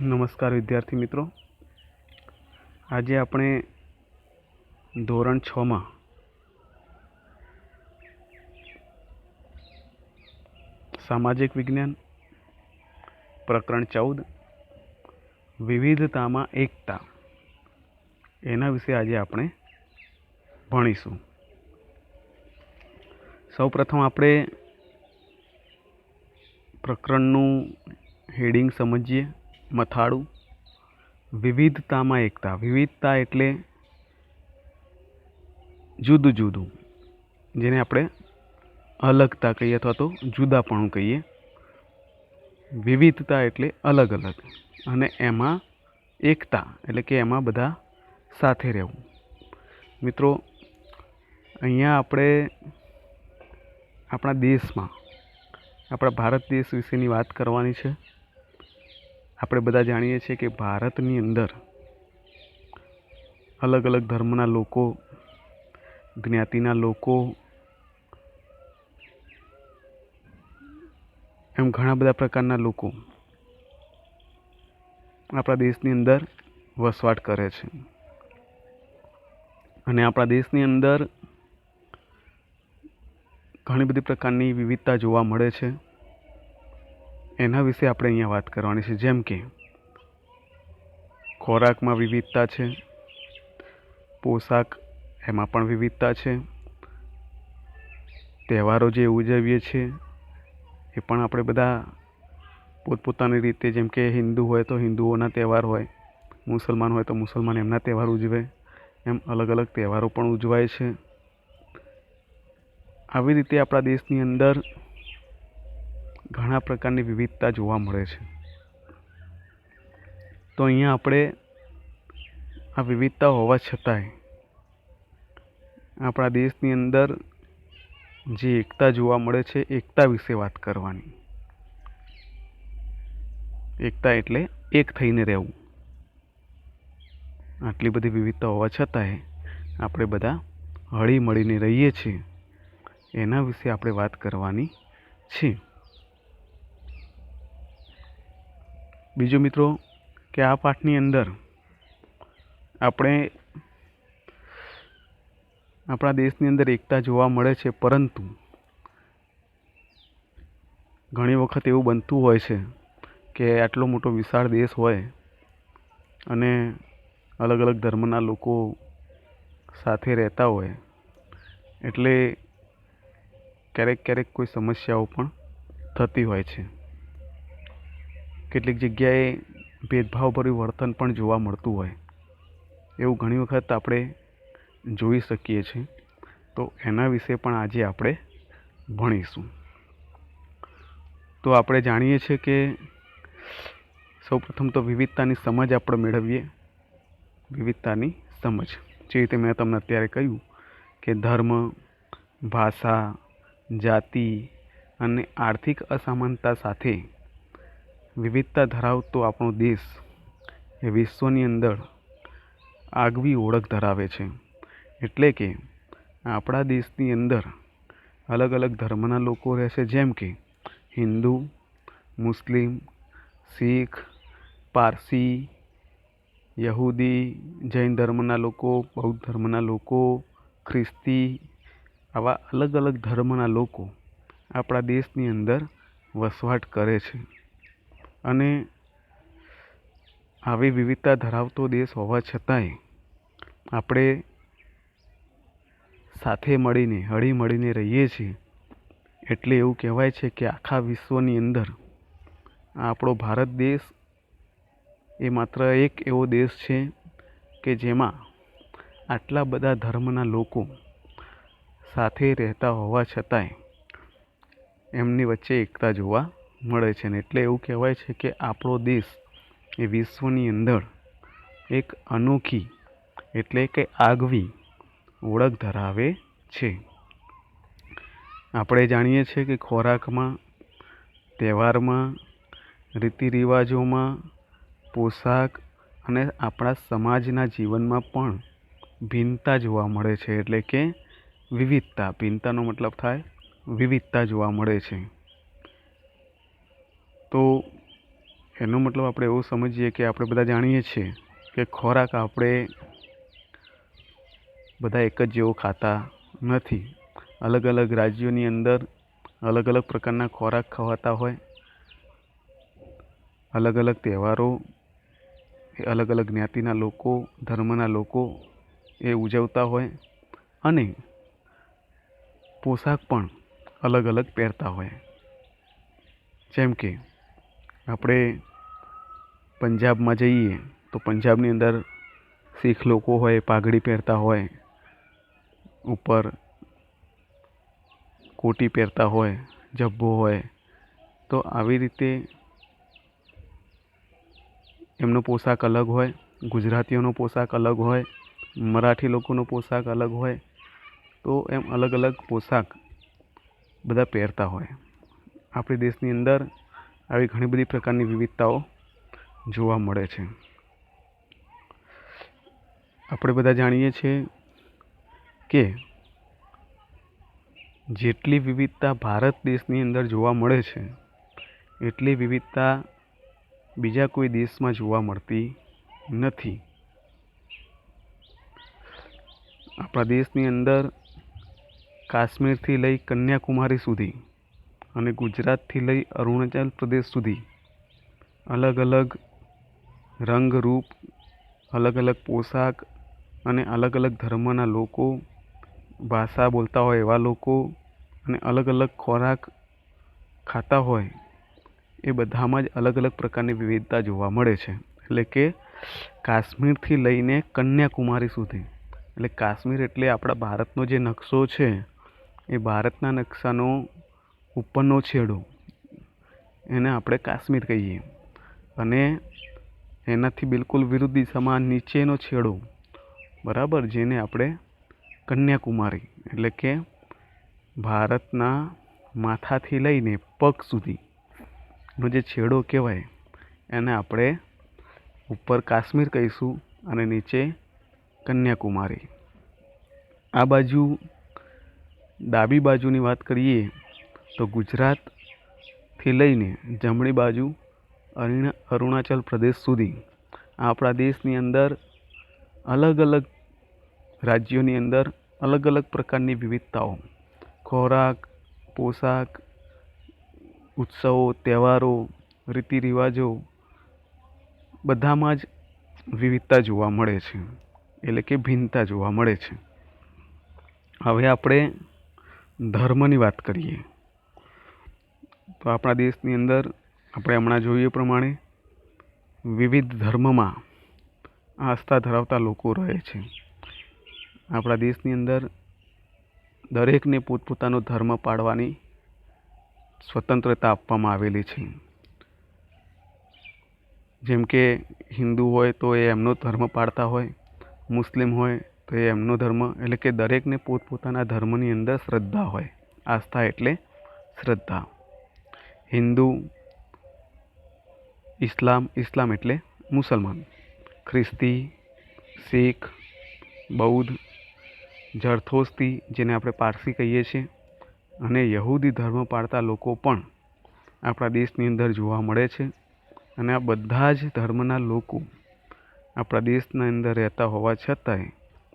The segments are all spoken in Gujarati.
નમસ્કાર વિદ્યાર્થી મિત્રો, આજે આપણે ધોરણ 6માં સામાજિક વિજ્ઞાન પ્રકરણ 14 વિવિધતામાં એકતા એના વિશે આજે આપણે ભણીશું. સૌપ્રથમ આપણે પ્રકરણનું હેડિંગ સમજીએ. મથાળું વિવિધતામાં એકતા. વિવિધતા એટલે જુદું જુદું, જેને આપણે અલગતા કહીએ અથવા તો જુદાપણું કહીએ. વિવિધતા એટલે અલગ અલગ, અને એમાં એકતા એટલે કે એમાં બધા સાથે રહેવું. મિત્રો, અહીંયા આપણે આપણા દેશમાં, આપણા ભારત દેશ વિશેની વાત કરવાની છે. આપણે બધા જાણીએ છીએ કે ભારતની અંદર અલગ અલગ ધર્મના લોકો, જ્ઞાતિના લોકો, એમ ઘણા બધા પ્રકારના લોકો આપણા દેશની અંદર વસવાટ કરે છે. અને આપણા દેશની અંદર ઘણી બધી પ્રકારની વિવિધતા જોવા મળે છે. એના વિશે આપણે અહીંયા વાત કરવાની છે. જેમ કે ખોરાકમાં વિવિધતા છે, પોશાક એમાં પણ વિવિધતા છે, તહેવારો જે ઉજવીએ છીએ એ પણ આપણે બધા પોતપોતાની રીતે, જેમ કે હિન્દુ હોય તો હિન્દુઓના તહેવાર હોય, મુસલમાન હોય તો મુસલમાન એમના તહેવાર ઉજવે, એમ અલગ અલગ તહેવારો પણ ઉજવાય છે. આવી રીતે આપણા દેશની અંદર ઘણા પ્રકારની વિવિધતા જોવા મળે છે. તો અહીંયા આપણે આ વિવિધતા હોવા છતાંય આપણા દેશની અંદર જે એકતા જોવા મળે છે, એકતા વિશે વાત કરવાની. એકતા એટલે એક થઈને રહેવું. આટલી બધી વિવિધતા હોવા છતાંય આપણે બધા હળી મળીને રહીએ છીએ, એના વિશે આપણે વાત કરવાની છે. બીજું મિત્રો, કે આ પાઠની અંદર આપણે આપણા દેશની અંદર એકતા જોવા મળે છે, પરંતુ ઘણી વખત એવું બનતું હોય છે કે આટલો મોટો વિશાળ દેશ હોય અને અલગ અલગ ધર્મના લોકો સાથે રહેતા હોય, એટલે ક્યારેક ક્યારેક કોઈ સમસ્યાઓ પણ થતી હોય છે. કેટલીક જગ્યાએ ભેદભાવભર્યું વર્તન પણ જોવા મળતું હોય, એવું ઘણી વખત આપણે જોઈ શકીએ છીએ. તો એના વિશે પણ આજે આપણે ભણીશું. તો આપણે જાણીએ છીએ કે સૌપ્રથમ તો વિવિધતાની સમજ આપણે મેળવીએ. વિવિધતાની સમજ, જે રીતે મેં તમને અત્યારે કહ્યું કે ધર્મ, ભાષા, જાતિ અને આર્થિક અસમાનતા સાથે વિવિધતા ધરાવતો આપણો દેશ એ વિશ્વની અંદર આગવી ઓળખ ધરાવે છે. એટલે કે આપણા દેશની અંદર અલગ અલગ ધર્મના લોકો રહે છે. જેમ કે હિન્દુ, મુસ્લિમ, શીખ, પારસી, યહૂદી, જૈન ધર્મના લોકો, બૌદ્ધ ધર્મના લોકો, ખ્રિસ્તી, આવા અલગ અલગ ધર્મના લોકો આપણા દેશની અંદર વસવાટ કરે છે. અને આવી વિવિધતા ધરાવતો દેશ હોવા છતાંય આપણે સાથે મળીને, હળી મળીને રહીએ છીએ. એટલે એવું કહેવાય છે કે આખા વિશ્વની અંદર આપણો ભારત દેશ એ માત્ર એક એવો દેશ છે કે જેમાં આટલા બધા ધર્મના લોકો સાથે રહેતા હોવા છતાંય એમની વચ્ચે એકતા જોવા મળે છે. ને એટલે એવું કહેવાય છે કે આપણો દેશ એ વિશ્વની અંદર એક અનોખી એટલે કે આગવી ઓળખ ધરાવે છે. આપણે જાણીએ છીએ કે ખોરાકમાં, તહેવારમાં, રીતિ રિવાજોમાં, પોશાક અને આપણા સમાજના જીવનમાં પણ ભિન્નતા જોવા મળે છે. એટલે કે વિવિધતા. ભિન્નતાનો મતલબ થાય વિવિધતા જોવા મળે છે. તો એનો મતલબ આપણે એવું સમજીએ કે આપણે બધા જાણીએ છીએ કે ખોરાક આપણે બધા એક જ જેવો ખાતા નથી. અલગ અલગ રાજ્યોની અંદર અલગ અલગ પ્રકારના ખોરાક ખવાતા હોય. અલગ અલગ તહેવારો એ અલગ અલગ જ્ઞાતિના લોકો, ધર્મના લોકો એ ઉજવતા હોય અને પોશાક પણ અલગ અલગ પહેરતા હોય. જેમ કે આપણે પંજાબમાં જઈએ તો પંજાબની અંદર શીખ લોકો હોય પાઘડી પહેરતા હોય, ઉપર કોટી પહેરતા હોય, જબ્બો હોય. તો આવી રીતે એમનો પોશાક અલગ હોય. ગુજરાતીઓનો પોશાક અલગ હોય, મરાઠી લોકોનો પોશાક અલગ હોય. તો એમ અલગ અલગ પોશાક બધા પહેરતા હોય. આપણી દેશની અંદર આવી ઘણી બધી પ્રકારની વિવિધતાઓ જોવા મળે છે. આપણે બધા જાણીએ છીએ કે જેટલી વિવિધતા ભારત દેશની અંદર જોવા મળે છે એટલી વિવિધતા બીજા કોઈ દેશમાં જોવા મળતી નથી. આપણા દેશની અંદર કાશ્મીરથી લઈ કન્યાકુમારી સુધી અને ગુજરાતથી લઈ અરુણાચલ પ્રદેશ સુધી અલગ અલગ રંગ રૂપ, અલગ અલગ પોશાક અને અલગ અલગ ધર્મના લોકો, ભાષા બોલતા હોય એવા લોકો અને અલગ અલગ ખોરાક ખાતા હોય એ બધામાં જ અલગ અલગ પ્રકારની વિવિધતા જોવા મળે છે. એટલે કે કાશ્મીરથી લઈને કન્યાકુમારી સુધી, એટલે કાશ્મીર એટલે આપણા ભારતનો જે નકશો છે એ ભારતના નકશાનો ઉપરનો છેડો એને આપણે કાશ્મીર કહીએ અને એનાથી બિલકુલ વિરુદ્ધ દિશામાં નીચેનો છેડો, બરાબર, જેને આપણે કન્યાકુમારી એટલે કે ભારતના માથાથી લઈને પગ સુધીનો જે છેડો કહેવાય એને આપણે ઉપર કાશ્મીર કહીશું અને નીચે કન્યાકુમારી. આ બાજુ ડાબી બાજુની વાત કરીએ તો ગુજરાતથી લઈને જમણી બાજુ અરુણાચલ પ્રદેશ સુધી આપણા દેશની અંદર અલગ અલગ રાજ્યોની અંદર અલગ અલગ પ્રકારની વિવિધતાઓ, ખોરાક, પોશાક, ઉત્સવો, તહેવારો, રીતિ રિવાજો બધામાં જ વિવિધતા જોવા મળે છે. એટલે કે ભિન્નતા જોવા મળે છે. હવે આપણે ધર્મની વાત કરીએ તો આપણા દેશની અંદર આપણે હમણાં જોઈએ પ્રમાણે વિવિધ ધર્મમાં આસ્થા ધરાવતા લોકો રહે છે. આપણા દેશની અંદર દરેકને પોતપોતાનો ધર્મ પાળવાની સ્વતંત્રતા આપવામાં આવેલી છે. જેમ કે હિન્દુ હોય તો એ એમનો ધર્મ પાળતા હોય, મુસ્લિમ હોય તો એ એમનો ધર્મ, એટલે કે દરેકને પોતપોતાના ધર્મની અંદર શ્રદ્ધા હોય. આસ્થા એટલે શ્રદ્ધા. હિન્દુ, ઇસ્લામ એટલે મુસલમાન, ખ્રિસ્તી, શીખ, બૌદ્ધ, જરથોસ્તી જેને આપણે પારસી કહીએ છીએ અને યહૂદી ધર્મ પાળતા લોકો પણ આપણા દેશની અંદર જોવા મળે છે. અને આ બધા જ ધર્મના લોકો આપણા દેશના અંદર રહેતા હોવા છતાંય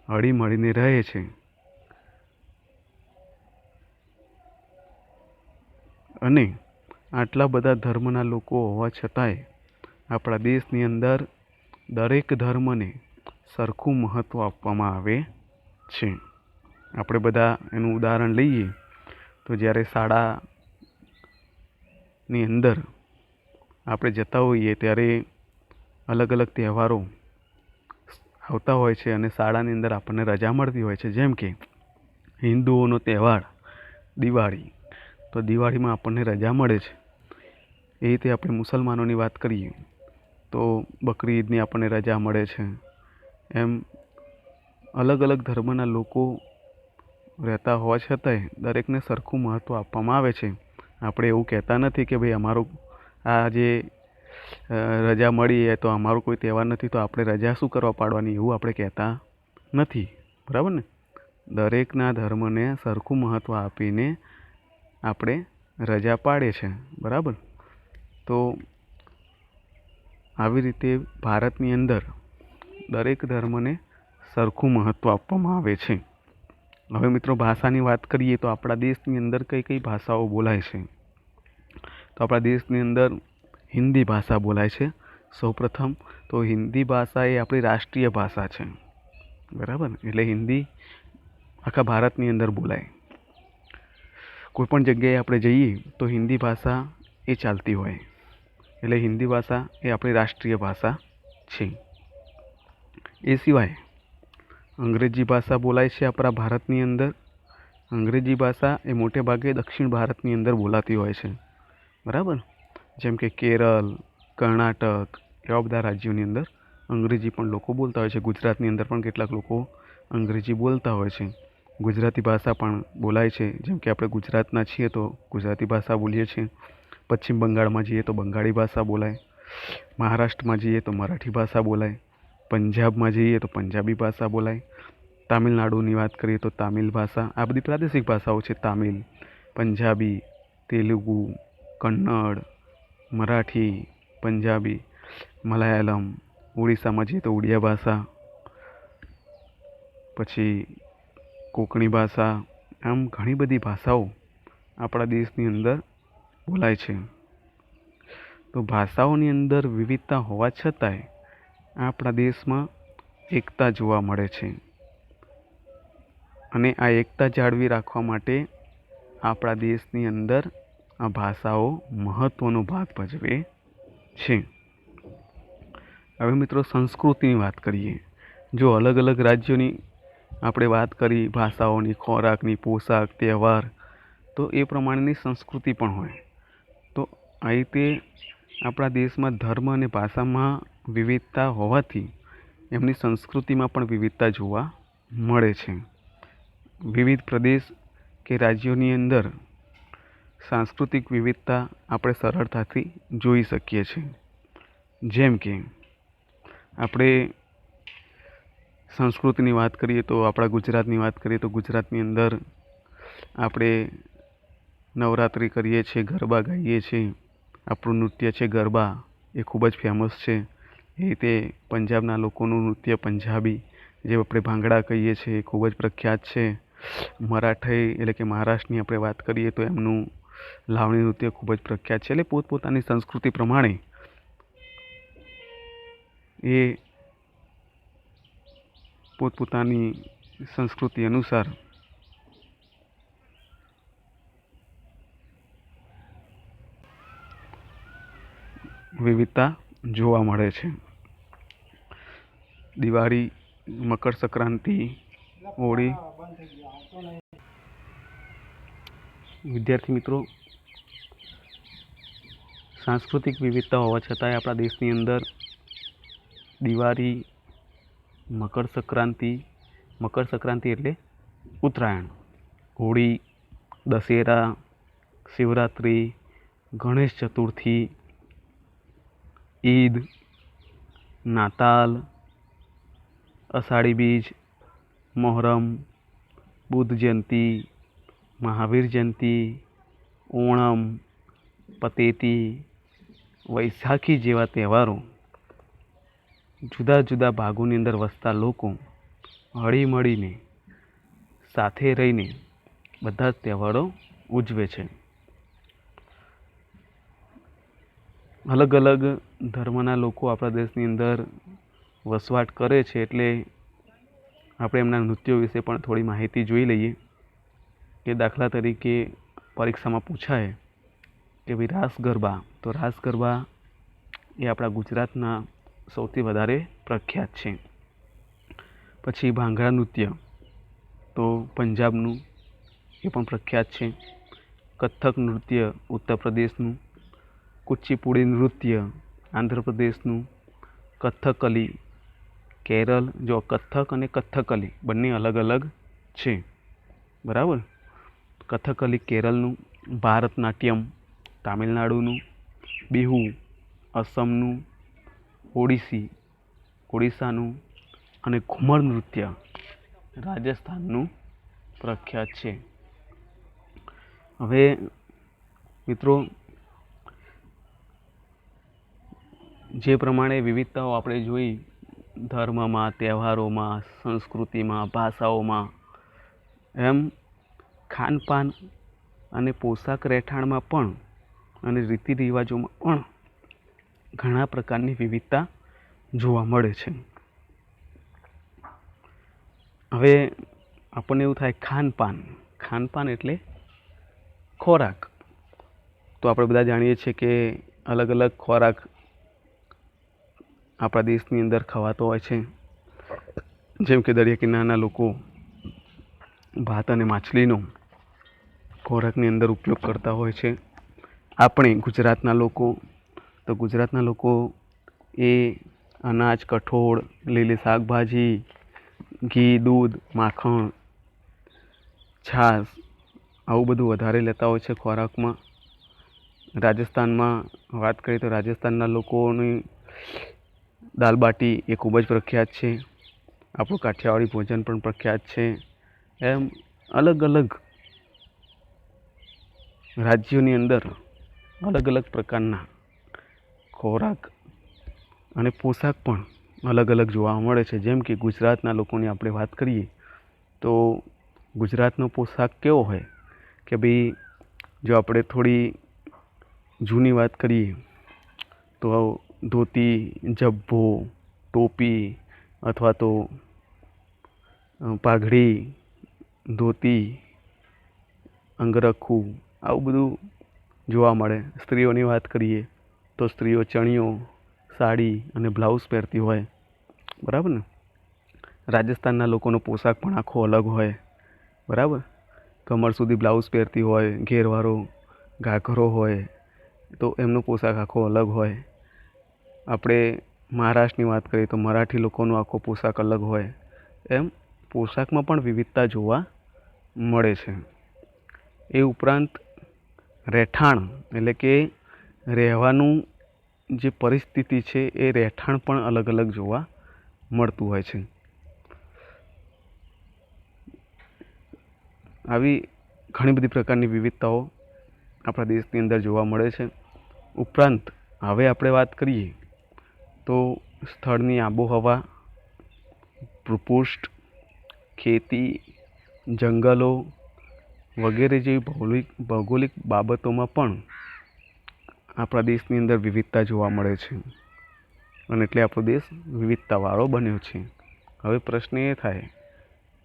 હળી મળીને રહે છે. અને આટલા બધા ધર્મના લોકો હોવા છતાંય આપણા દેશની અંદર દરેક ધર્મને સરખું મહત્ત્વ આપવામાં આવે છે. આપણે બધા એનું ઉદાહરણ લઈએ તો જ્યારે શાળાની અંદર આપણે જતા હોઈએ ત્યારે અલગ અલગ તહેવારો આવતા હોય છે અને શાળાની અંદર આપણને રજા મળતી હોય છે. જેમ કે હિન્દુઓનો તહેવાર દિવાળી, તો દિવાળીમાં આપણને રજા મળે છે. એ રીતે આપણે મુસલમાનોની વાત કરીએ તો બકરી ઈદની આપણને રજા મળે છે. એમ અલગ અલગ ધર્મના લોકો રહેતા હોવા છતાંય દરેકને સરખું મહત્ત્વ આપવામાં આવે છે. આપણે એવું કહેતા નથી કે ભાઈ અમારું આ જે રજા મળી એ તો અમારો કોઈ તહેવાર નથી તો આપણે રજા શું કરવા પાડવાની, એવું આપણે કહેતા નથી. બરાબર ને? દરેકના ધર્મને સરખું મહત્ત્વ આપીને આપણે રજા પાડે છે. બરાબર? તો આવી રીતે ભારતની અંદર દરેક ધર્મને સરખું મહત્ત્વ આપવામાં આવે છે. હવે મિત્રો ભાષાની વાત કરીએ તો આપણા દેશની અંદર કઈ કઈ ભાષાઓ બોલાય છે. તો આપણા દેશની અંદર હિન્દી ભાષા બોલાય છે. સૌપ્રથમ તો હિન્દી ભાષા એ આપણી રાષ્ટ્રીય ભાષા છે. બરાબર, એટલે હિન્દી આખા ભારતની અંદર બોલાય. કોઈ પણ જગ્યાએ આપણે જઈએ તો હિન્દી ભાષા એ ચાલતી હોય, એટલે હિન્દી ભાષા એ આપણી રાષ્ટ્રીય ભાષા છે. એ સિવાય અંગ્રેજી ભાષા બોલાય છે આપણા ભારતની અંદર. અંગ્રેજી ભાષા એ મોટે ભાગે દક્ષિણ ભારતની અંદર બોલાતી હોય છે. બરાબર, જેમ કે કેરળ, કર્ણાટક એવા બધા રાજ્યોની અંદર અંગ્રેજી પણ લોકો બોલતા હોય છે. ગુજરાતની અંદર પણ કેટલાક લોકો અંગ્રેજી બોલતા હોય છે. ગુજરાતી ભાષા પણ બોલાય છે. જેમ કે આપણે ગુજરાતના છીએ તો ગુજરાતી ભાષા બોલીએ છીએ. પશ્ચિમ બંગાળમાં જઈએ તો બંગાળી ભાષા બોલાય. મહારાષ્ટ્રમાં જઈએ તો મરાઠી ભાષા બોલાય. પંજાબમાં જઈએ તો પંજાબી ભાષા બોલાય. તામિલનાડુની વાત કરીએ તો તામિલ ભાષા. આ બધી પ્રાદેશિક ભાષાઓ છે. તામિલ, પંજાબી, તેલુગુ, કન્નડ, મરાઠી, પંજાબી, મલયાલમ. ઓડિશામાં જઈએ તો ઉડિયા ભાષા, પછી કોંકણી ભાષા. આમ ઘણી બધી ભાષાઓ આપણા દેશની અંદર બોલાય છે. તો ભાષાઓની અંદર વિવિધતા હોવા છતાંય આપણા દેશમાં એકતા જોવા મળે છે. અને આ એકતા જાળવી રાખવા માટે આપણા દેશની અંદર આ ભાષાઓ મહત્ત્વનો ભાગ ભજવે છે. હવે મિત્રો સંસ્કૃતિની વાત કરીએ. જો અલગ અલગ રાજ્યોની આપણે વાત કરી, ભાષાઓની, ખોરાકની, પોશાક, તહેવાર, તો એ પ્રમાણેની સંસ્કૃતિ પણ હોય. તો આ રીતે આપણા દેશમાં ધર્મ અને ભાષામાં વિવિધતા હોવાથી એમની સંસ્કૃતિમાં પણ વિવિધતા જોવા મળે છે. વિવિધ પ્રદેશ કે રાજ્યોની અંદર સાંસ્કૃતિક વિવિધતા આપણે સરળતાથી જોઈ શકીએ છીએ. જેમ કે આપણે સંસ્કૃતિની વાત કરીએ તો આપણા ગુજરાતની વાત કરીએ તો ગુજરાતની અંદર આપણે નવરાત્રિ કરીએ છીએ, ગરબા ગાઈએ છીએ. આપણું નૃત્ય છે ગરબા, એ ખૂબ જ ફેમસ છે. એ રીતે પંજાબના લોકોનું નૃત્ય પંજાબી, જે આપણે ભાંગડા કહીએ છીએ, એ ખૂબ જ પ્રખ્યાત છે. મરાઠી એટલે કે મહારાષ્ટ્રની આપણે વાત કરીએ તો એમનું લાવણી નૃત્ય ખૂબ જ પ્રખ્યાત છે. એટલે પોતપોતાની સંસ્કૃતિ પ્રમાણે એ પોતપોતાની સંસ્કૃતિ અનુસાર વિવિધતા જોવા મળે છે. દિવાળી, મકર સંક્રાંતિ, હોળી. વિદ્યાર્થી મિત્રો, સાંસ્કૃતિક વિવિધતા હોવા છતાંય આપણા દેશની અંદર દિવાળી, મકર સંક્રાંતિ એટલે ઉત્તરાયણ, હોળી, દશેરા, શિવરાત્રિ, ગણેશ ચતુર્થી, ઈદ, નાતાલ, અષાઢી બીજ, મોહરમ, બુદ્ધ જયંતિ, મહાવીર જયંતિ, ઓણમ, પતેતી, વૈશાખી જેવા તહેવારો જુદા જુદા ભાગોની અંદર વસતા લોકો હળીમળીને સાથે રહીને બધા જ તહેવારો ઉજવે છે. અલગ અલગ ધર્મના લોકો આપણા દેશની અંદર વસવાટ કરે છે, એટલે આપણે એમના નૃત્યો વિશે પણ થોડી માહિતી જોઈ લઈએ. કે દાખલા તરીકે પરીક્ષામાં પૂછાય કે ભાઈ રાસ ગરબા, તો રાસ ગરબા એ આપણા ગુજરાતના સૌથી વધારે પ્રખ્યાત છે. પછી ભાંગડા નૃત્ય તો પંજાબનું, એ પણ પ્રખ્યાત છે. કથક નૃત્ય ઉત્તર પ્રદેશનું, કુચીપુડી નૃત્ય આંધ્રપ્રદેશનું, કથકલી કેરળ. જો કથક અને કથકલી બંને અલગ અલગ છે. બરાબર, કથકલી કેરળનું, ભારતનાટ્યમ તામિલનાડુનું, બિહુ અસમનું, ઓડિશાનું અને ઘુમર નૃત્ય રાજસ્થાનનું પ્રખ્યાત છે. હવે મિત્રો, જે પ્રમાણે વિવિધતાઓ આપણે જોઈ ધર્મમાં, તહેવારોમાં, સંસ્કૃતિમાં, ભાષાઓમાં, એમ ખાનપાન અને પોશાક રહેઠાણમાં પણ અને રીતિ રિવાજોમાં પણ ઘણા પ્રકારની વિવિધતા જોવા મળે છે. હવે આપણને એવું થાય ખાનપાન એટલે ખોરાક. તો આપણે બધા જાણીએ છીએ કે અલગ અલગ ખોરાક આપણા દેશની અંદર ખવાતો હોય છે. જેમ કે દરિયા કિનારાના લોકો ભાત અને માછલીનો ખોરાકની અંદર ઉપયોગ કરતા હોય છે. આપણે ગુજરાતના લોકો એ અનાજ, કઠોળ, લીલી શાકભાજી, ઘી, દૂધ, માખણ, છાશ આવું બધું વધારે લેતા હોય છે ખોરાકમાં. રાજસ્થાનમાં વાત કરીએ તો રાજસ્થાનના લોકોની દાલ બાટી એ ખૂબ જ પ્રખ્યાત છે. આપણું કાઠિયાવાડી ભોજન પણ પ્રખ્યાત છે. એમ અલગ અલગ રાજ્યોની અંદર અલગ અલગ પ્રકારના ખોરાક અને પોશાક પણ અલગ અલગ જોવા મળે છે. જેમ કે ગુજરાતના લોકોની આપણે વાત કરીએ તો ગુજરાતનો પોશાક કેવો હોય કે ભાઈ, જો આપણે થોડી જૂની વાત કરીએ તો ધોતી, જબ્ભો, ટોપી અથવા તો પાઘડી, ધોતી, અંગરખું આવું બધું જોવા મળે. સ્ત્રીઓની વાત કરીએ તો સ્ત્રીઓ ચણિયો, સાડી અને બ્લાઉઝ પહેરતી હોય, બરાબર ને. રાજસ્થાનના લોકોનો પોશાક પણ આખો અલગ હોય, બરાબર. કમર સુધી બ્લાઉઝ પહેરતી હોય, ઘેરવાળો ઘાઘરો હોય, તો એમનો પોશાક આખો અલગ હોય. આપણે મહારાષ્ટ્રની વાત કરીએ તો મરાઠી લોકોનો આખો પોશાક અલગ હોય. એમ પોશાકમાં પણ વિવિધતા જોવા મળે છે. એ ઉપરાંત રહેઠાણ એટલે કે રહેવાનું જે પરિસ્થિતિ છે એ રહેઠાણ પણ અલગ અલગ જોવા મળતું હોય છે. આવી ઘણી બધી પ્રકારની વિવિધતાઓ આપણા દેશની અંદર જોવા મળે છે. ઉપરાંત હવે આપણે વાત કરીએ તો સ્થળની આબોહવા, ભૂપૃષ્ઠ, ખેતી, જંગલો વગેરે જેવી ભૌગોલિક બાબતોમાં પણ આપણા દેશની અંદર વિવિધતા જોવા મળે છે. અને એટલે આપણો દેશ વિવિધતાવાળો બન્યો છે. હવે પ્રશ્ન એ થાય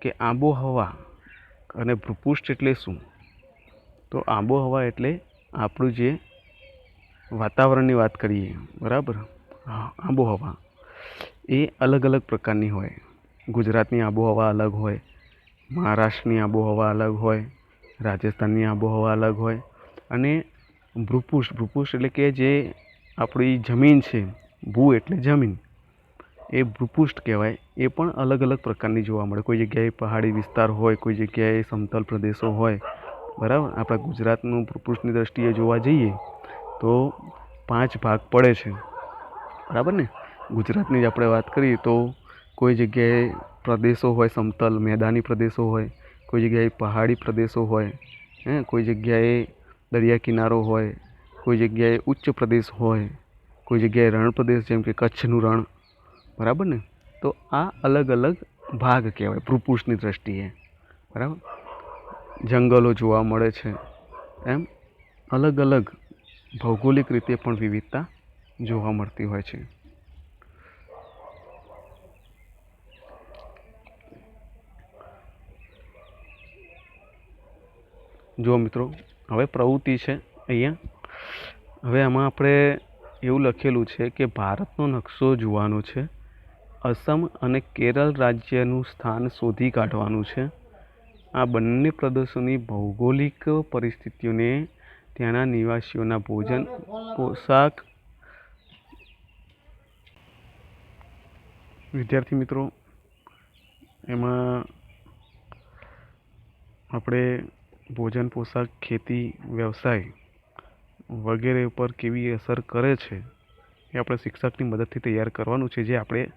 કે આબોહવા અને ભૂપૃષ્ઠ એટલે શું? તો આબોહવા એટલે આપણું જે વાતાવરણની વાત કરીએ, બરાબર. આબોહવા એ અલગ અલગ પ્રકારની હોય. ગુજરાતની આબોહવા અલગ હોય, મહારાષ્ટ્રની આબોહવા અલગ હોય, રાજસ્થાનની આબોહવા અલગ હોય. અને ભૂપૃષ્ઠ એટલે કે જે આપણી જમીન છે, ભૂ એટલે જમીન, એ ભૂપૃષ્ઠ કહેવાય. એ પણ અલગ અલગ પ્રકારની જોવા મળે. કોઈ જગ્યાએ પહાડી વિસ્તાર હોય, કોઈ જગ્યાએ સમતલ પ્રદેશો હોય, બરાબર. આપણા ગુજરાતનું ભૂપૃષ્ઠની દ્રષ્ટિએ જોવા જઈએ તો 5 ભાગ પડે છે, બરાબર ને. ગુજરાતની જ આપણે વાત કરીએ તો કોઈ જગ્યાએ પ્રદેશો હોય, સમતલ મેદાની પ્રદેશો હોય, કોઈ જગ્યાએ પહાડી પ્રદેશો હોય, કોઈ જગ્યાએ દરિયા કિનારો હોય, કોઈ જગ્યાએ ઉચ્ચ પ્રદેશ હોય, કોઈ જગ્યાએ રણ પ્રદેશ જેમ કે કચ્છનું રણ, બરાબર ને. તો આ અલગ અલગ ભાગ કહેવાય ભૂપૃષ્ઠની દ્રષ્ટિએ, બરાબર. જંગલો જોવા મળે છે. એમ અલગ અલગ ભૌગોલિક રીતે પણ વિવિધતા જોવા મળતી હોય છે. જો મિત્રો, હવે પ્રવૃત્તિ છે અહીંયા. હવે આમાં આપણે એવું લખેલું છે કે ભારતનો નકશો જોવાનો છે. અસમ અને કેરળ રાજ્યનું સ્થાન શોધી કાઢવાનું છે. આ બંને પ્રદેશોની ભૌગોલિક પરિસ્થિતિઓને, ત્યાંના નિવાસીઓના ભોજન, પોશાક. વિદ્યાર્થી મિત્રો, એમાં આપણે ભોજન, પોશાક, ખેતી, વ્યવસાય વગેરે ઉપર કેવી અસર કરે છે એ આપણે શિક્ષકની મદદથી તૈયાર કરવાનું છે, જે આપણે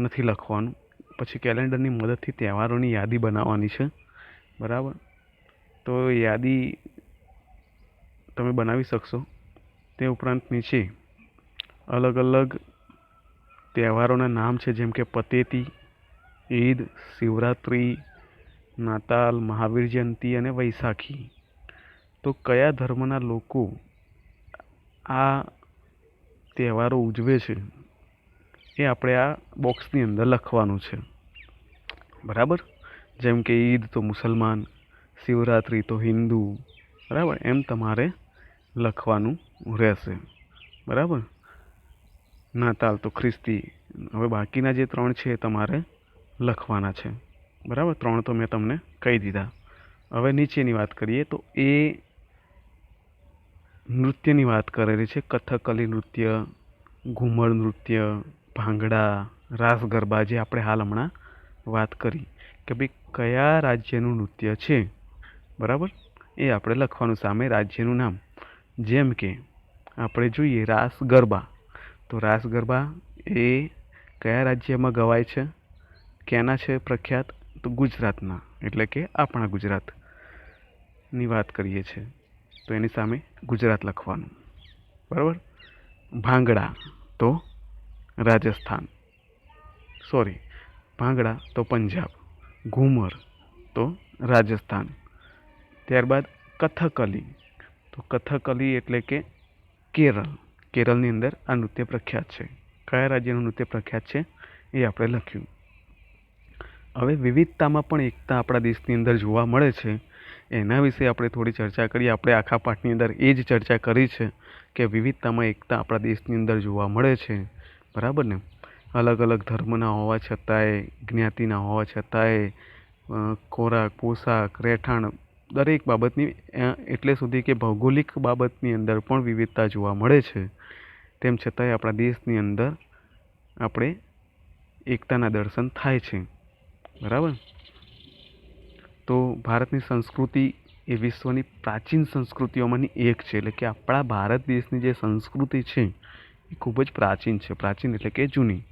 નથી લખવાનું. પછી કેલેન્ડરની મદદથી તહેવારોની યાદી બનાવવાની છે, બરાબર. તો યાદી તમે બનાવી શકશો. તે ઉપરાંત નીચે અલગ અલગ તહેવારોના નામ છે, જેમ કે પતેતી, ઈદ, શિવરાત્રિ, નાતાલ, મહાવીર જયંતિ અને વૈશાખી. તો કયા ધર્મના લોકો આ તહેવારો ઉજવે છે એ આપણે આ બોક્સની અંદર લખવાનું છે. બરાબર. જેમ કે ઈદ તો મુસલમાન, શિવરાત્રિ તો હિન્દુ. બરાબર, એમ તમારે લખવાનું રહેશે. બરાબર. નાતાલ તો ખ્રિસ્તી. હવે બાકીના જે 3 છે એ તમારે લખવાના છે. બરાબર, 3 તો મેં તમને કહી દીધા. હવે નીચેની વાત કરીએ તો એ નૃત્યની વાત કરેલી છે. કથકલી નૃત્ય, ઘુમર નૃત્ય, ભાંગડા, રાસ ગરબા, જે આપણે હાલ હમણાં વાત કરી કે ભાઈ કયા રાજ્યનું નૃત્ય છે. બરાબર, એ આપણે લખવાનું, સામે રાજ્યનું નામ. જેમ કે આપણે જોઈએ રાસ ગરબા, તો રાસ ગરબા એ કયા રાજ્યમાં ગવાય છે, ક્યાંના છે પ્રખ્યાત, તો ગુજરાતના, એટલે કે આપણા ગુજરાતની વાત કરીએ છીએ તો એની સામે ગુજરાત લખવાનું. બરાબર. ભાંગડા તો રાજસ્થાન, સોરી, ભાંગડા તો પંજાબ, ઘુમર તો રાજસ્થાન. ત્યારબાદ કથકલી, તો કથકલી એટલે કે કેરળ, કેરળની અંદર આ નૃત્ય પ્રખ્યાત છે. કયા રાજ્યનું નૃત્ય પ્રખ્યાત છે એ આપણે લખ્યું. હવે વિવિધતામાં પણ એકતા આપણા દેશની અંદર જોવા મળે છે, એના વિશે આપણે થોડી ચર્ચા કરીએ. આપણે આખા પાઠની અંદર એ જ ચર્ચા કરી છે કે વિવિધતામાં એકતા આપણા દેશની અંદર જોવા મળે છે. બરાબર ને. અલગ અલગ ધર્મના હોવા છતાંય, જ્ઞાતિના હોવા છતાંય, ખોરાક, પોશાક, રહેઠાણ, દરેક બાબતની, એટલે સુધી કે ભૌગોલિક બાબતની અંદર પણ વિવિધતા જોવા મળે છે. તેમ છતાંય આપણા દેશની અંદર આપણે એકતાના દર્શન થાય છે. બરાબર. તો ભારતની સંસ્કૃતિ એ વિશ્વની પ્રાચીન સંસ્કૃતિઓમાંની એક છે. એટલે કે આપણા ભારત દેશની જે સંસ્કૃતિ છે એ ખૂબ જ પ્રાચીન છે. પ્રાચીન એટલે કે જૂની.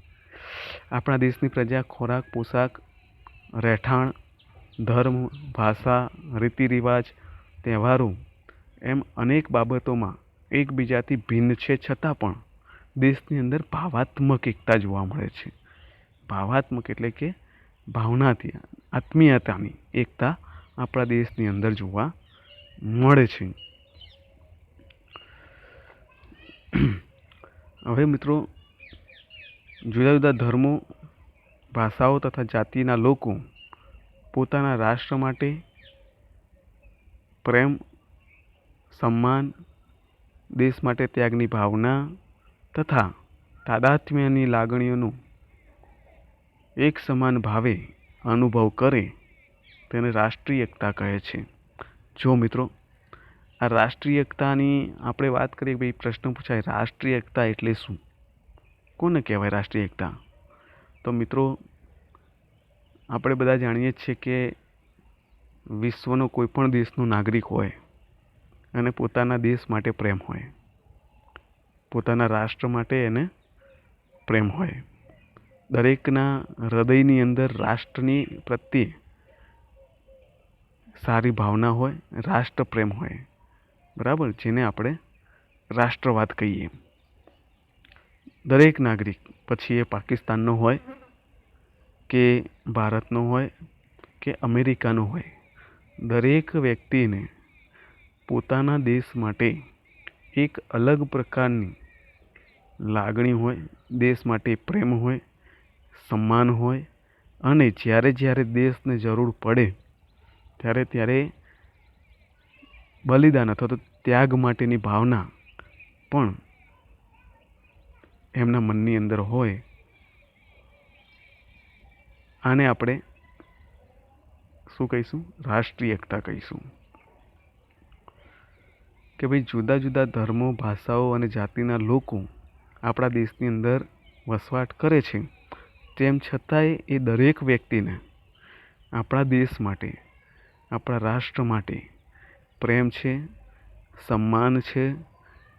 આપણા દેશની પ્રજા ખોરાક, પોશાક, રહેઠાણ, ધર્મ, ભાષા, રીતિ રિવાજ, તહેવારો, એમ અનેક બાબતોમાં એકબીજાથી ભિન્ન છે, છતાં પણ દેશની અંદર ભાવાત્મક એકતા જોવા મળે છે. ભાવાત્મક એટલે કે ભાવનાથી, આત્મીયતાની એકતા આપણા દેશની અંદર જોવા મળે છે. હવે મિત્રો, જુદા જુદા ધર્મો, ભાષાઓ તથા જાતિના લોકો પોતાના રાષ્ટ્ર માટે પ્રેમ, સન્માન, દેશ માટે ત્યાગની ભાવના તથા તાદાત્મ્યની લાગણીઓનો એક સમાન ભાવે અનુભવ કરે તેને રાષ્ટ્રીય એકતા કહે છે. જો મિત્રો, આ રાષ્ટ્રીય એકતાની આપણે વાત કરીએ, ભાઈ પ્રશ્ન પૂછાય રાષ્ટ્રીય એકતા એટલે શું, કોને કહેવાય રાષ્ટ્રીય એકતા? તો મિત્રો, આપણે બધા જાણીએ છીએ કે વિશ્વનો કોઈ પણ દેશનો નાગરિક હોય અને પોતાના દેશ માટે પ્રેમ હોય, પોતાના રાષ્ટ્ર માટે એને પ્રેમ હોય. દરેકના હૃદયની અંદર રાષ્ટ્રની પ્રત્યે સારી ભાવના હોય, રાષ્ટ્ર પ્રેમ હોય. બરાબર, જેને આપણે રાષ્ટ્રવાદ કહીએ. દરેક નાગરિક, પછી એ પાકિસ્તાનનો હોય કે ભારતનો હોય કે અમેરિકાનો હોય, દરેક વ્યક્તિને પોતાના દેશ માટે એક અલગ પ્રકારની લાગણી હોય, દેશ માટે પ્રેમ હોય, સન્માન હોય, અને જ્યારે જ્યારે દેશને જરૂર પડે ત્યારે બલિદાન અથવા તો ત્યાગ માટેની ભાવના પણ એમના મનની અંદર હોય. આને આપણે શું કહીશું? રાષ્ટ્રીય એકતા કહીશું. કે ભાઈ જુદા જુદા ધર્મો, ભાષાઓ અને જાતિના લોકો આપણા દેશની અંદર વસવાટ કરે છે, તેમ છતાંય એ દરેક વ્યક્તિને આપણા દેશ માટે, આપણા રાષ્ટ્ર માટે પ્રેમ છે, સન્માન છે,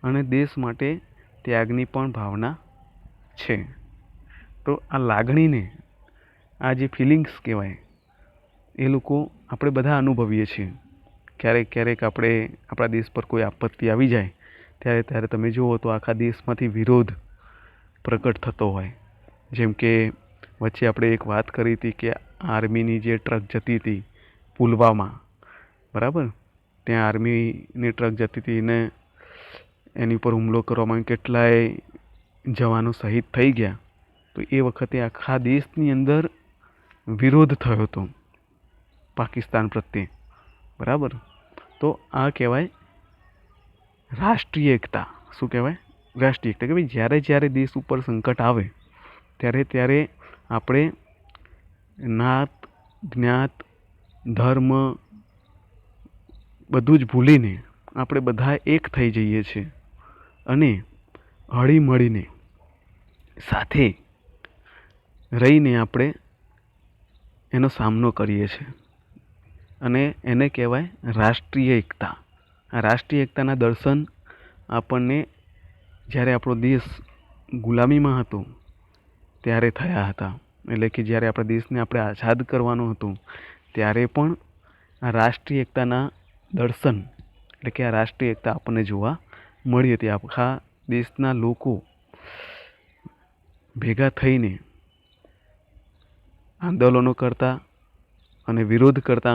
અને દેશ માટે ત્યાગની પણ ભાવના છે. તો આ લાગણીને, આ જે ફિલિંગ્સ કહેવાય, એ લોકો આપણે બધા અનુભવીએ છીએ. ક્યારેક ક્યારેક આપણા દેશ પર કોઈ આપત્તિ આવી જાય ત્યારે તમે જુઓ તો આખા દેશમાંથી વિરોધ પ્રગટ થતો હોય. જેમ કે વચ્ચે આપણે એક વાત કરી હતી કે આર્મીની જે ટ્રક જતી હતી પુલવામા, બરાબર, ત્યાં આર્મીની ટ્રક જતી હતી ને એની ઉપર હુમલો કરવામાં કેટલાય જવાનો શહીદ થઈ ગયા. તો એ વખતે આખા દેશની અંદર વિરોધ થયો હતો પાકિસ્તાન પ્રત્યે, બરાબર. તો આ કહેવાય રાષ્ટ્રીય એકતા. શું કહેવાય? રાષ્ટ્રીય એકતા. કે ભાઈ જ્યારે જ્યારે દેશ ઉપર સંકટ આવે ત્યારે ત્યારે આપણે નાત, જ્ઞાત, ધર્મ બધું જ ભૂલીને આપણે બધા એક થઈ જઈએ છીએ અને હળી મળીને સાથે રહીને આપણે એનો સામનો કરીએ છીએ અને એને કહેવાય રાષ્ટ્રીય એકતા. આ રાષ્ટ્રીય એકતાના દર્શન આપણને જ્યારે આપણો દેશ ગુલામીમાં હતો ત્યારે થયા હતા. એટલે કે જ્યારે આપણા દેશને આપણે આઝાદ કરવાનો હતો ત્યારે પણ આ રાષ્ટ્રીય એકતાના દર્શન, એટલે કે આ રાષ્ટ્રીય એકતા આપણને જોવા મળી હતી. આખા દેશના લોકો ભેગા થઈને આંદોલનો કરતા અને વિરોધ કરતા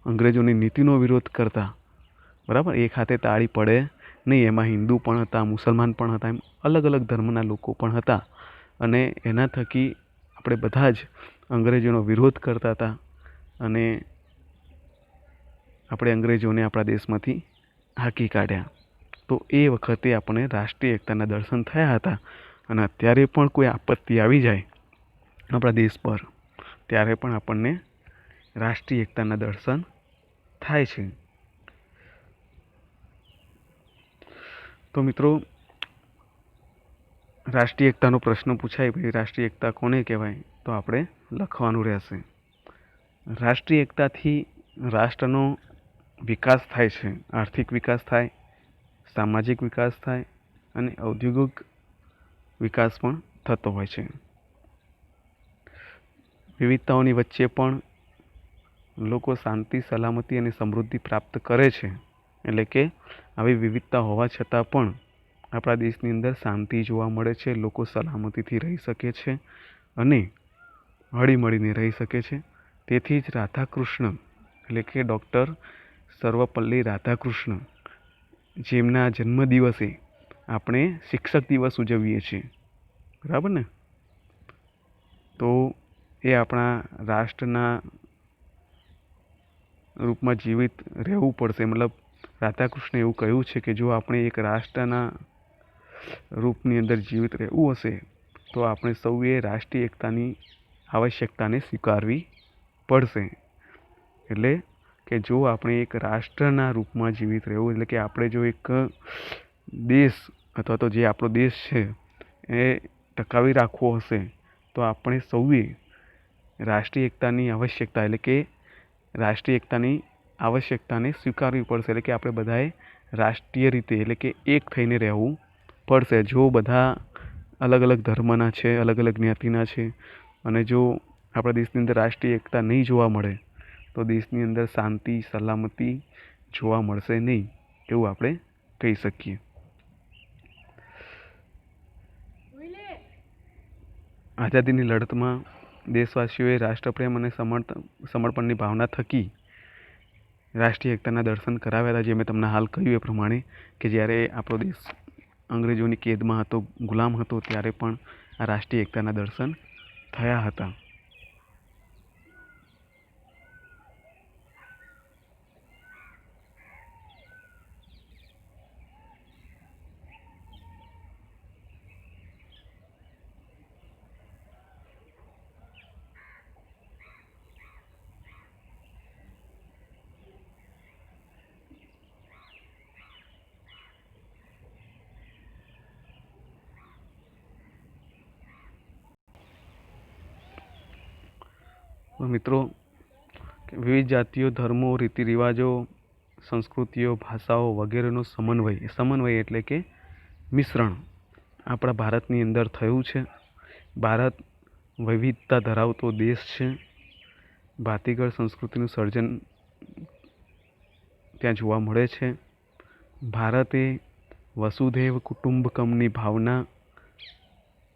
અંગ્રેજોની નીતિનો વિરોધ કરતા, બરાબર. એક હાથે તાળી પડે નહીં. એમાં હિન્દુ પણ હતા, મુસલમાન પણ હતા, એમ અલગ અલગ ધર્મના લોકો પણ હતા અને એના થકી આપણે બધા જ અંગ્રેજોનો વિરોધ કરતા હતા અને આપણે અંગ્રેજોને આપણા દેશમાંથી હાંકી કાઢ્યા. તો એ વખતે આપણને રાષ્ટ્રીય એકતાના દર્શન થયા હતા અને અત્યારે પણ કોઈ આપત્તિ આવી જાય આપણા દેશ પર ત્યારે પણ આપણને રાષ્ટ્રીય એકતાના દર્શન થાય છે. તો મિત્રો, રાષ્ટ્રીય એકતાનો પ્રશ્ન પૂછાય, ભાઈ રાષ્ટ્રીય એકતા કોને કહેવાય? તો આપણે લખવાનું રહેશે. રાષ્ટ્રીય એકતાથી રાષ્ટ્રનો વિકાસ થાય છે. આર્થિક વિકાસ થાય, સામાજિક વિકાસ થાય અને ઔદ્યોગિક વિકાસ પણ થતો હોય છે. વિવિધતાઓની વચ્ચે પણ લોકો શાંતિ, સલામતી અને સમૃદ્ધિ પ્રાપ્ત કરે છે. એટલે કે આવી વિવિધતા હોવા છતાં પણ આપણા દેશની અંદર શાંતિ જોવા મળે છે. લોકો સલામતીથી રહી શકે છે અને હળીમળીને રહી શકે છે. તેથી જ રાધાકૃષ્ણ, એટલે કે ડૉક્ટર સર્વપલ્લી રાધાકૃષ્ણ, જેમના જન્મદિવસે આપણે શિક્ષક દિવસ ઉજવીએ છીએ, બરાબર ને. તો એ આપણા રાષ્ટ્રના રૂપમાં જીવિત રહેવું પડશે. મતલબ રાધાકૃષ્ણે એવું કહ્યું છે કે જો આપણે એક રાષ્ટ્રના રૂપની અંદર જીવિત રહેવું હશે તો આપણે સૌએ રાષ્ટ્રીય એકતાની આવશ્યકતાને સ્વીકારવી પડશે. એટલે કે જો આપણે એક રાષ્ટ્રના રૂપમાં જીવિત રહેવું, એટલે કે આપણે જો એક દેશ અથવા તો જે આપણો દેશ છે એ ટકાવી રાખવો હશે તો આપણે સૌએ રાષ્ટ્રીય એકતાની આવશ્યકતા, એટલે કે રાષ્ટ્રીય એકતાની આવશ્યકતાને સ્વીકારવી પડશે. એટલે કે આપણે બધાએ રાષ્ટ્રીય રીતે, એટલે કે એક થઈને રહેવું પડશે. જો બધા અલગ અલગ ધર્મના છે, અલગ અલગ જ્ઞાતિના છે અને જો આપણા દેશની અંદર રાષ્ટ્રીય એકતા નહીં જોવા મળે તો દેશની અંદર શાંતિ, સલામતી જોવા મળશે નહીં, એવું આપણે કહી શકીએ. આઝાદીની લડતમાં દેશવાસીઓએ રાષ્ટ્રપ્રેમ અને સમર્પણની ભાવના થકી રાષ્ટ્રીય એકતાના દર્શન કરાવ્યા હતા. જે મેં તમને હાલ કહ્યું એ પ્રમાણે કે જ્યારે આપણો દેશ અંગ્રેજોની કેદમાં હતો, ગુલામ હતો, ત્યારે પણ આ રાષ્ટ્રીય એકતાના દર્શન થયા હતા. મિત્રો, વિવિધ જાતિઓ, ધર્મો, રીતિ રિવાજો, સંસ્કૃતિઓ, ભાષાઓ વગેરેનો સમન્વય એટલે કે મિશ્રણ આપણા ભારતની અંદર થયું છે. ભારત વિવિધતા ધરાવતો દેશ છે. ભાતીગળ સંસ્કૃતિનું સર્જન ત્યાં જોવા મળે છે. ભારતે વસુધૈવ કુટુંબકમની ભાવના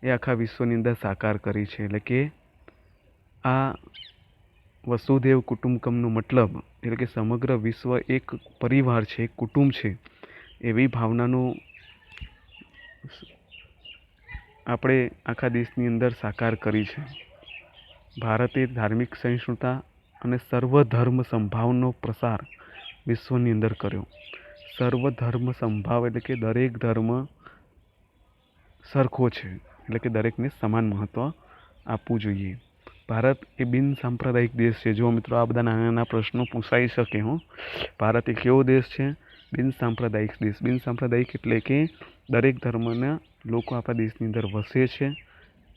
એ આખા વિશ્વની અંદર સાકાર કરી છે. એટલે કે આ વસુદેવ કુટુંબકમનો મતલબ એટલે કે સમગ્ર વિશ્વ એક પરિવાર છે, એક કુટુંબ છે, એવી ભાવનાનું આપણે આખા દેશની અંદર સાકાર કરી છે. ભારતે ધાર્મિક સહિષ્ણુતા અને સર્વધર્મ સંભાવનો પ્રસાર વિશ્વની અંદર કર્યો. સર્વધર્મ સંભાવ એટલે કે દરેક ધર્મ સરખો છે, એટલે કે દરેકને સમાન મહત્ત્વ આપવું જોઈએ. ભારત એ બિન સાંપ્રદાયિક દેશ છે. જો મિત્રો આ બધા નાના નાના પ્રશ્નો પૂછાઈ શકે. ભારત એક એવો દેશ છે બિન સાંપ્રદાયિક દેશ. બિન સાંપ્રદાયિક એટલે કે દરેક ધર્મના લોકો આપણા દેશની અંદર વસે છે,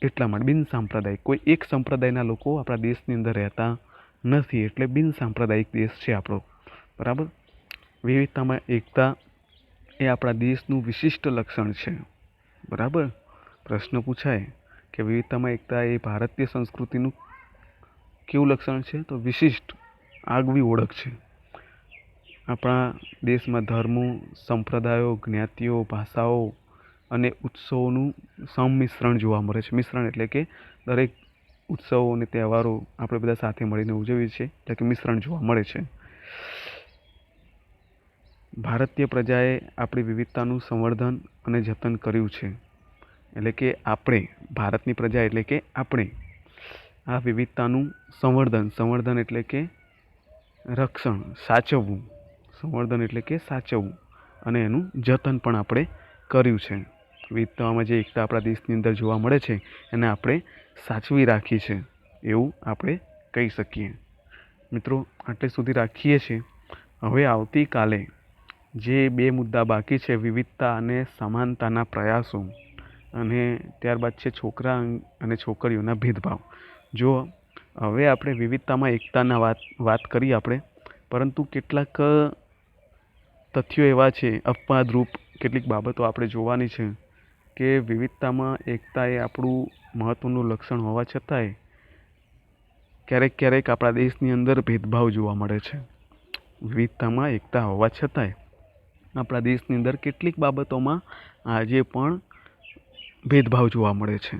એટલા માટે બિન સાંપ્રદાયિક. કોઈ એક સંપ્રદાયના લોકો આપણા દેશની અંદર રહેતા નથી, એટલે બિન સાંપ્રદાયિક દેશ છે આપણો. બરાબર. વિવિધતામાં એકતા એ આપણા દેશનું વિશિષ્ટ લક્ષણ છે. બરાબર. પ્રશ્ન પૂછાય કે વિવિધતામાં એકતા એ ભારતીય સંસ્કૃતિનું કેવું લક્ષણ છે? તો વિશિષ્ટ, આગવી ઓળખ છે. આપણા દેશમાં ધર્મો, સંપ્રદાયો, જ્ઞાતિઓ, ભાષાઓ અને ઉત્સવોનું સંમિશ્રણ જોવા મળે છે. મિશ્રણ એટલે કે દરેક ઉત્સવો અને તહેવારો આપણે બધા સાથે મળીને ઉજવીએ છીએ, એટલે કે મિશ્રણ જોવા મળે છે. ભારતીય પ્રજાએ આપણી વિવિધતાનું સંવર્ધન અને જતન કર્યું છે. એટલે કે આપણે, ભારતની પ્રજા એટલે કે આપણે આ વિવિધતાનું સંવર્ધન એટલે કે રક્ષણ, સાચવવું. સંવર્ધન એટલે કે સાચવવું અને એનું જતન પણ આપણે કર્યું છે. વિવિધતામાં જે એકતા આપણા દેશની અંદર જોવા મળે છે એને આપણે સાચવી રાખી છે, એવું આપણે કહી શકીએ. મિત્રો, આટલે સુધી રાખીએ છીએ. હવે આવતીકાલે જે 2 મુદ્દા બાકી છે, વિવિધતા અને સમાનતાના પ્રયાસો, અને ત્યારબાદ છે છોકરા અને છોકરીઓના ભેદભાવ. જો હવે આપણે વિવિધતામાં એકતાના વાત કરી આપણે, પરંતુ કેટલાક તથ્યો એવા છે અપવાદરૂપ, કેટલીક બાબતો આપણે જોવાની છે કે વિવિધતામાં એકતા એ આપણું મહત્ત્વનું લક્ષણ હોવા છતાંય ક્યારેક આપણા દેશની અંદર ભેદભાવ જોવા મળે છે. વિવિધતામાં એકતા હોવા છતાંય આપણા દેશની અંદર કેટલીક બાબતોમાં આજે પણ ભેદભાવ જોવા મળે છે.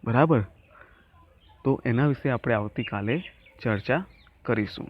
બરાબર. તો એના વિશે આપણે આવતીકાલે ચર્ચા કરીશું.